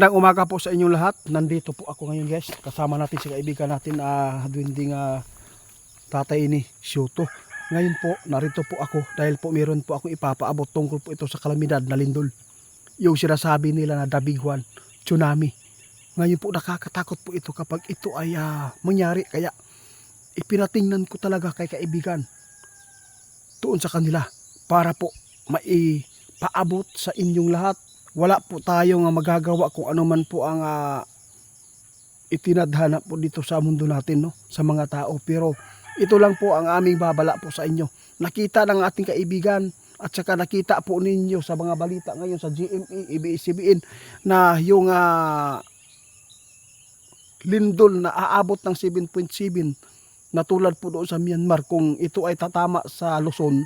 Magandang umaga po sa inyong lahat. Nandito po ako ngayon guys. Kasama natin si kaibigan natin Dwinding tatay ni Shoto. Ngayon po, narito po ako dahil po meron po akong ipapaabot tungkol po ito sa kalamidad na lindol. Yung sinasabi nila na the big one, tsunami. Ngayon po nakakatakot po ito kapag ito ay mangyari. Kaya ipinatingnan ko talaga kay kaibigan doon sa kanila para po maipaabot sa inyong lahat. Wala po tayong magagawa kung ano man po ang itinadhana po dito sa mundo natin, no? Sa mga tao. Pero ito lang po ang aming babala po sa inyo. Nakita ng ating kaibigan at saka nakita po ninyo sa mga balita ngayon sa GMA, ABS-CBN na yung lindol na aabot ng 7.7 na tulad po doon sa Myanmar. Kung ito ay tatama sa Luzon,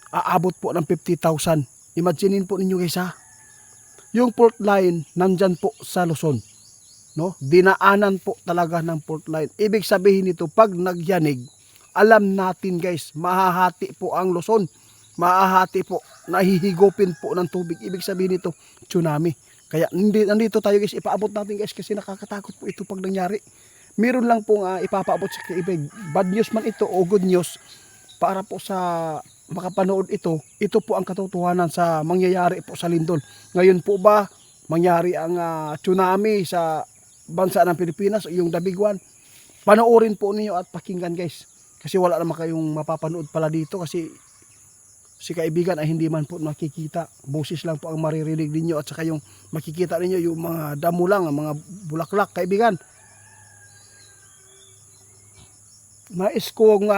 aabot po ng 50,000. Imaginein po ninyo guys yung fault line nandyan po sa Luzon, no? Dinaanan po talaga ng fault line. Ibig sabihin nito, pag nagyanig, alam natin guys, mahahati po ang Luzon. Mahahati po, nahihigupin po ng tubig. Ibig sabihin nito, tsunami. Kaya nandito tayo guys, ipaabot natin guys kasi nakakatakot po ito pag nangyari. Meron lang pong ipapaabot sa kaibig. Bad news man ito o good news para po sa makapanood ito po ang katotohanan sa mangyayari po sa lindol. Ngayon po ba mangyari ang tsunami sa bansa ng Pilipinas, yung the big one? Panoorin po niyo at pakinggan guys. Kasi wala naman kayong mapapanood pala dito kasi si kaibigan ay hindi man po makikita. Boses lang po ang maririnig ninyo at saka yung makikita ninyo yung mga damo lang, mga bulaklak kaibigan. Nais kong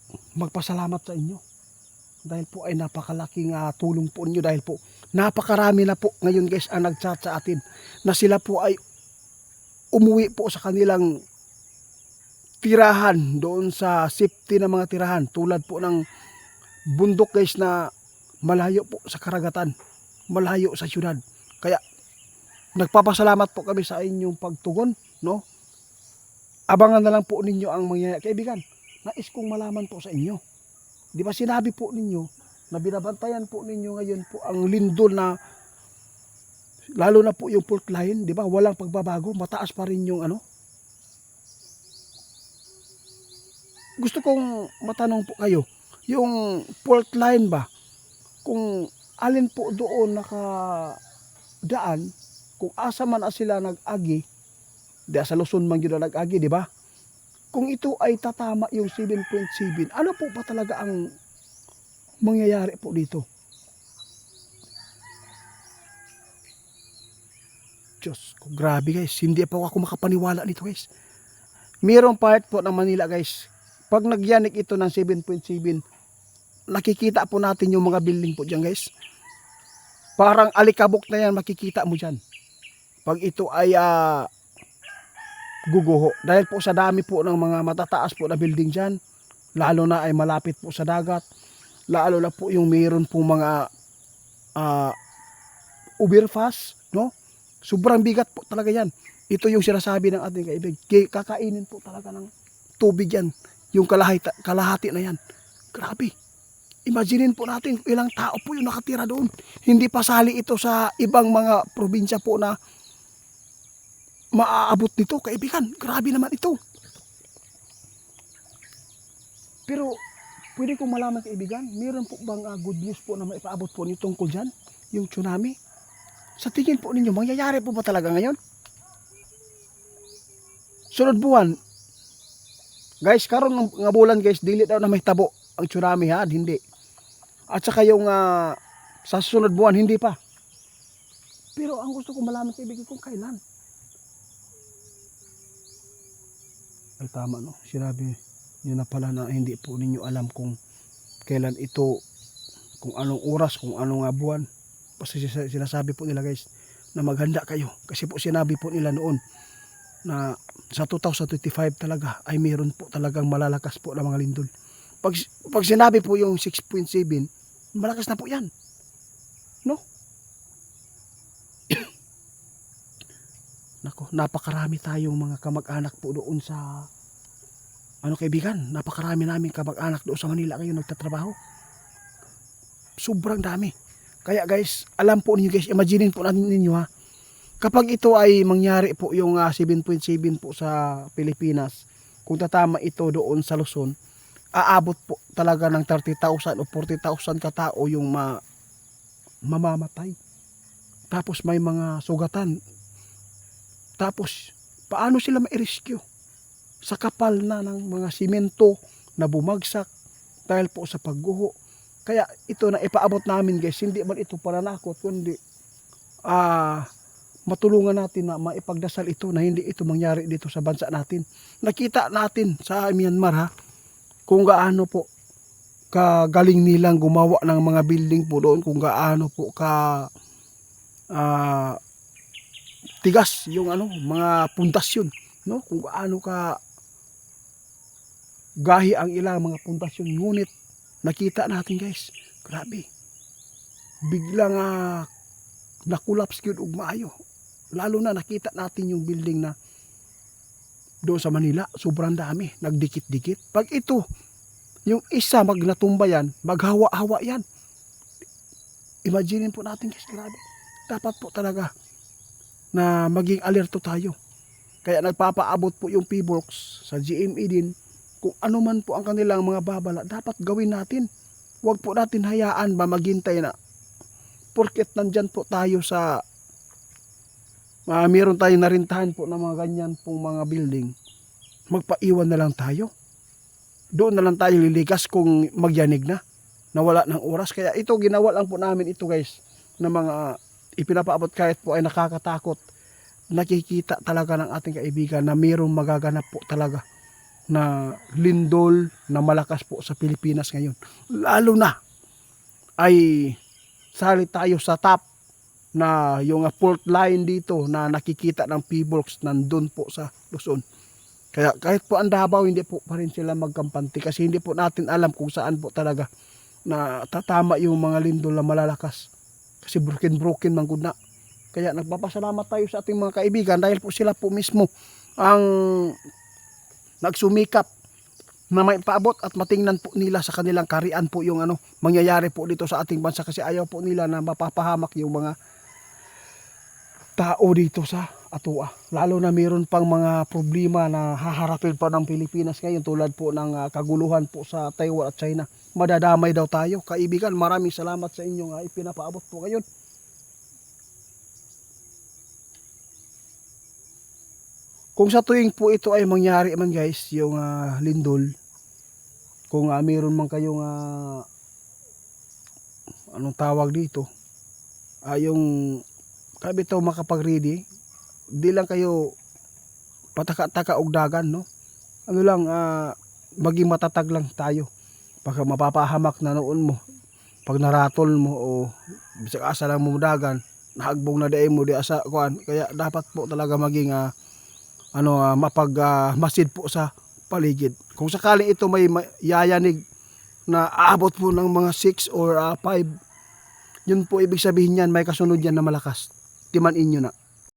magpasalamat sa inyo dahil po ay napakalaking tulong po ninyo dahil po napakarami na po ngayon guys ang nagchat sa atin na sila po ay umuwi po sa kanilang tirahan doon sa safety na mga tirahan tulad po ng bundok guys na malayo po sa karagatan, malayo sa syudad. Kaya nagpapasalamat po kami sa inyong pagtugon, no? Abangan na lang po ninyo ang mangyayari. Kaibigan, nais kong malaman po sa inyo. Di ba sinabi po ninyo na binabantayan po ninyo ngayon po ang lindol na lalo na po yung fault line, di ba? Walang pagbabago, mataas pa rin yung Gusto kong matanong po kayo, yung fault line ba, kung alin po doon nakadaan, kung asa man sila nag-agi, di sa Luzon man yun na nag-agi, di ba? Kung ito ay tatama yung 7.7, ano po ba talaga ang mangyayari po dito? Diyos ko, grabe guys. Hindi po ako makapaniwala nito guys. Mayroong part po ng Manila guys. Pag nagyanik ito ng 7.7, nakikita po natin yung mga building po dyan guys. Parang alikabok na yan makikita mo dyan. Pag ito ay guguho. Dahil po sa dami po ng mga matataas po na building dyan, lalo na ay malapit po sa dagat, lalo na po yung mayroon po mga overpass, no? Sobrang bigat po talaga yan. Ito yung sinasabi ng ating kaibig. Kakainin po talaga ng tubig yan. Yung kalahati na yan. Grabe. Imaginin po natin ilang tao po yung nakatira doon. Hindi pasali ito sa ibang mga probinsya po na maaabot nito, kaibigan. Grabe naman ito. Pero pwede kong malaman kaibigan, meron po bang good news po na maipaabot po nitong tungkol dyan, yung tsunami? Sa tingin po ninyo, mangyayari po ba talaga ngayon? Sunod buwan, guys, karon nga bulan guys, dili daw na may tabo ang tsunami ha, hindi. At saka yung sa sunod buwan, hindi pa. Pero ang gusto kong malaman kaibigan kung kailan. Ay tama no, sinabi nyo na pala na hindi po ninyo alam kung kailan ito, kung anong oras, kung anong buwan. Kasi sinasabi po nila guys na maghanda kayo. Kasi po sinabi po nila noon na sa 2025 talaga ay meron po talagang malalakas po na mga lindol. Pag sinabi po yung 6.7, malakas na po yan. No? Nako, napakarami tayong mga kamag-anak po doon sa kaibigan, napakarami naming kamag-anak doon sa Manila ngayon nagtatrabaho. Sobrang dami. Kaya guys, alam po niyo guys, imaginin po natin ninyo ha. Kapag ito ay mangyari po yung 7.7 po sa Pilipinas, kung tatama ito doon sa Luzon, aabot po talaga ng 30,000 o 40,000 katao yung mamamatay. Tapos may mga sugatan. Tapos paano sila ma-rescue? Sa kapal na ng mga simento na bumagsak dahil po sa pagguho. Kaya ito na ipaabot namin guys, hindi man ito pananakot, kundi matulungan natin na maipagdasal ito na hindi ito mangyari dito sa bansa natin. Nakita natin sa Myanmar kung gaano po kagaling nilang gumawa ng mga building po doon, kung gaano po tigas yung mga pundasyon, no? Kung gaano ka gahi ang ilang mga pundasyon. Ngunit nakita natin guys, grabe, biglang nakulaps yun ug maayo. Lalo na nakita natin yung building na doon sa Manila, sobrang dami, nagdikit-dikit. Pag ito, yung isa magnatumba yan, maghawa-hawa yan. Imaginin po natin guys, grabe. Dapat po talaga na maging alerto tayo. Kaya nagpapaabot po yung PBORCS sa GMA din, kung ano man po ang kanilang mga babala, dapat gawin natin. Huwag po natin hayaan ba maghintay na porket nandyan po tayo sa meron tayong narintahan po ng mga ganyan pong mga building, magpaiwan na lang tayo. Doon na lang tayo liligas kung magyanig na, nawala ng oras. Kaya ito, ginawa lang po namin ito guys, na mga ipinapaabot kahit po ay nakakatakot. Nakikita talaga ng ating kaibigan na mayroong magaganap po talaga na lindol na malakas po sa Pilipinas ngayon. Lalo na ay sali tayo sa top na yung fault line dito na nakikita ng PBORCS nandun po sa Luzon. Kaya kahit po ang Davao, hindi po pa rin sila magkampante kasi hindi po natin alam kung saan po talaga na tatama yung mga lindol na malalakas. Kasi broken man gud na. Kaya nagpapasalamat tayo sa ating mga kaibigan dahil po sila po mismo ang nagsumikap na may paabot at matingnan po nila sa kanilang karian po yung mangyayari po dito sa ating bansa, kasi ayaw po nila na mapapahamak yung mga tao dito sa atua. Lalo na mayroon pang mga problema na haharapin pa ng Pilipinas ngayon, tulad po ng kaguluhan po sa Taiwan at China. Madadamay daw tayo. Kaibigan, maraming salamat sa inyong ipinapaabot po ngayon. Kung sa tuwing po ito ay mangyari man guys, yung lindol, kung mayroon man kayong anong tawag dito, yung kabi ito makapag-ready, di lang kayo pataka-taka og dagan, no? Ano lang, maging matatag lang tayo. Pagka mapapahamak na noon mo, pag naratol mo o bisag asa lang mo dagan, nahagbong na daay mo di asa kuan. Kaya dapat po talaga maging masid po sa paligid. Kung sakaling ito may yayanig na aabot po ng mga 6 or 5, yun po ibig sabihin yan, may kasunod yan na malakas. Timanin nyo na.